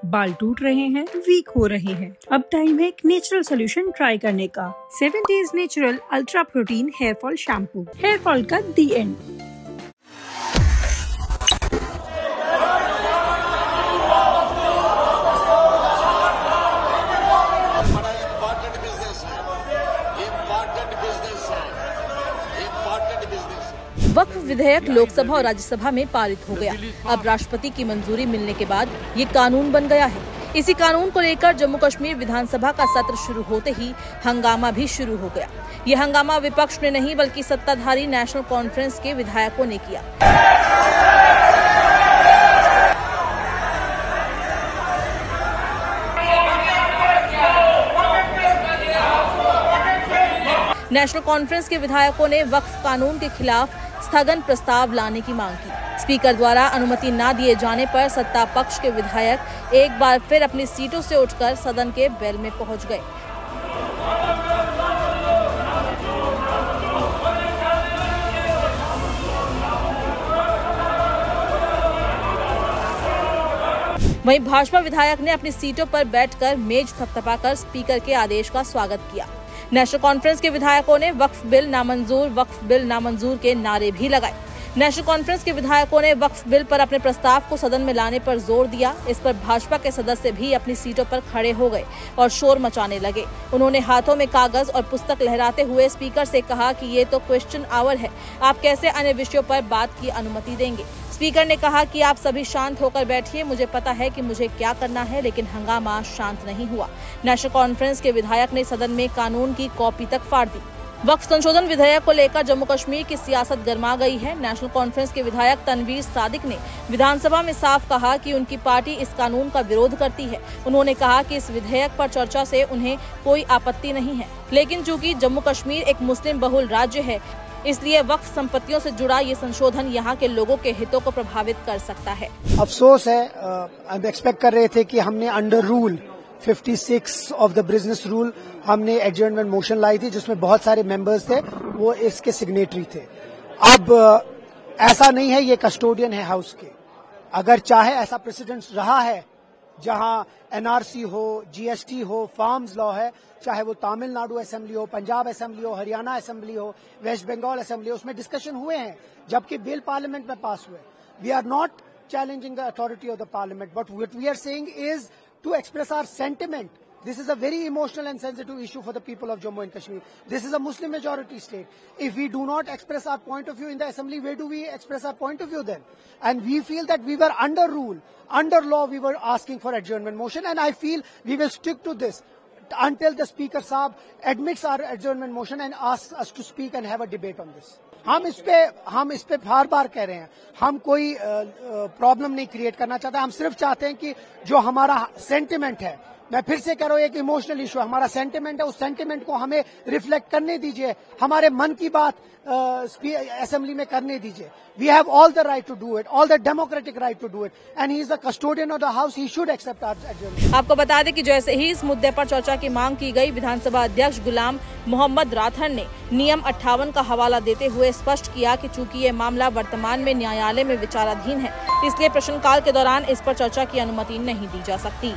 बाल टूट रहे हैं, वीक हो रहे हैं, अब टाइम है एक नेचुरल सोल्यूशन ट्राई करने का। 7 days natural ultra protein hair fall shampoo, hair fall का दी एंड। वक्फ विधेयक लोकसभा और राज्यसभा में पारित हो गया। अब राष्ट्रपति की मंजूरी मिलने के बाद ये कानून बन गया है। इसी कानून को लेकर जम्मू कश्मीर विधानसभा का सत्र शुरू होते ही हंगामा भी शुरू हो गया। ये हंगामा विपक्ष ने नहीं बल्कि सत्ताधारी नेशनल कॉन्फ्रेंस के विधायकों ने किया। नेशनल कॉन्फ्रेंस के विधायकों ने वक्फ कानून के खिलाफ स्थगन प्रस्ताव लाने की मांग की। स्पीकर द्वारा अनुमति न दिए जाने पर सत्ता पक्ष के विधायक एक बार फिर अपनी सीटों से उठकर सदन के बेल में पहुंच गए। वहीं भाजपा विधायक ने अपनी सीटों पर बैठकर मेज थपथपाकर स्पीकर के आदेश का स्वागत किया। नेशनल कॉन्फ्रेंस के विधायकों ने वक्फ बिल नामंजूर के नारे भी लगाए। नेशनल कॉन्फ्रेंस के विधायकों ने वक्फ बिल पर अपने प्रस्ताव को सदन में लाने पर जोर दिया। इस पर भाजपा के सदस्य भी अपनी सीटों पर खड़े हो गए और शोर मचाने लगे। उन्होंने हाथों में कागज और पुस्तक लहराते हुए स्पीकर से कहा कि ये तो क्वेश्चन आवर है, आप कैसे अन्य विषयों पर बात की अनुमति देंगे। स्पीकर ने कहा कि आप सभी शांत होकर बैठिए, मुझे पता है कि मुझे क्या करना है, लेकिन हंगामा शांत नहीं हुआ। नेशनल कॉन्फ्रेंस के विधायक ने सदन में कानून की कॉपी तक फाड़ दी। वक्फ संशोधन विधेयक को लेकर जम्मू कश्मीर की सियासत गर्मा गई है। नेशनल कॉन्फ्रेंस के विधायक तनवीर सादिक ने विधानसभा में साफ कहा कि उनकी पार्टी इस कानून का विरोध करती है। उन्होंने कहा कि इस विधेयक पर चर्चा से उन्हें कोई आपत्ति नहीं है, लेकिन चूंकि जम्मू कश्मीर एक मुस्लिम बहुल राज्य है, इसलिए वक्फ संपत्तियों से जुड़ा ये संशोधन यहाँ के लोगों के हितों को प्रभावित कर सकता है। अफसोस है, हम एक्सपेक्ट कर रहे थे कि हमने under rule 56 of the business rule हमने एडजर्नमेंट मोशन लाई थी, जिसमें बहुत सारे मेंबर्स थे, वो इसके सिग्नेटरी थे। अब ऐसा नहीं है, ये कस्टोडियन है हाउस के। अगर चाहे ऐसा प्रेसिडेंट रहा है जहां एनआरसी हो, जीएसटी हो, फार्म्स लॉ है, चाहे वो तमिलनाडु असेंबली हो, पंजाब असेंबली हो, हरियाणा असेंबली हो, वेस्ट बंगाल असेंबली हो, उसमें डिस्कशन हुए हैं जबकि बिल पार्लियामेंट में पास हुए। We are not challenging the authority of the parliament, but what we are saying is to express our sentiment. This is a very emotional and sensitive issue for the people of Jammu and Kashmir. This is a Muslim majority state. If we do not express our point of view in the assembly, where do we express our point of view then? And we feel that we were under rule, under law, we were asking for adjournment motion, and I feel we will stick to this until the Speaker Saab admits our adjournment motion and asks us to speak and have a debate on this. हम इस पे बार बार कह रहे हैं, हम कोई problem नहीं create करना चाहते। हम सिर्फ चाहते हैं कि जो हमारा सेंटिमेंट है, मैं फिर से कह रहा हूँ, एक इमोशनल इशू है, हमारा सेंटिमेंट है, उस सेंटिमेंट को हमें रिफ्लेक्ट करने दीजिए, हमारे मन की बात असेंबली में करने दीजिए। We have all the right to do it, all the democratic right to do it, and he is the custodian of the house, he should accept our adjournment. आपको बता दें कि जैसे ही इस मुद्दे पर चर्चा की मांग की गई, विधानसभा अध्यक्ष गुलाम मोहम्मद राठर ने नियम 58 का हवाला देते हुए स्पष्ट किया कि चूंकि ये मामला वर्तमान में न्यायालय में विचाराधीन है, इसलिए प्रश्नकाल के दौरान इस पर चर्चा की अनुमति नहीं दी जा सकती।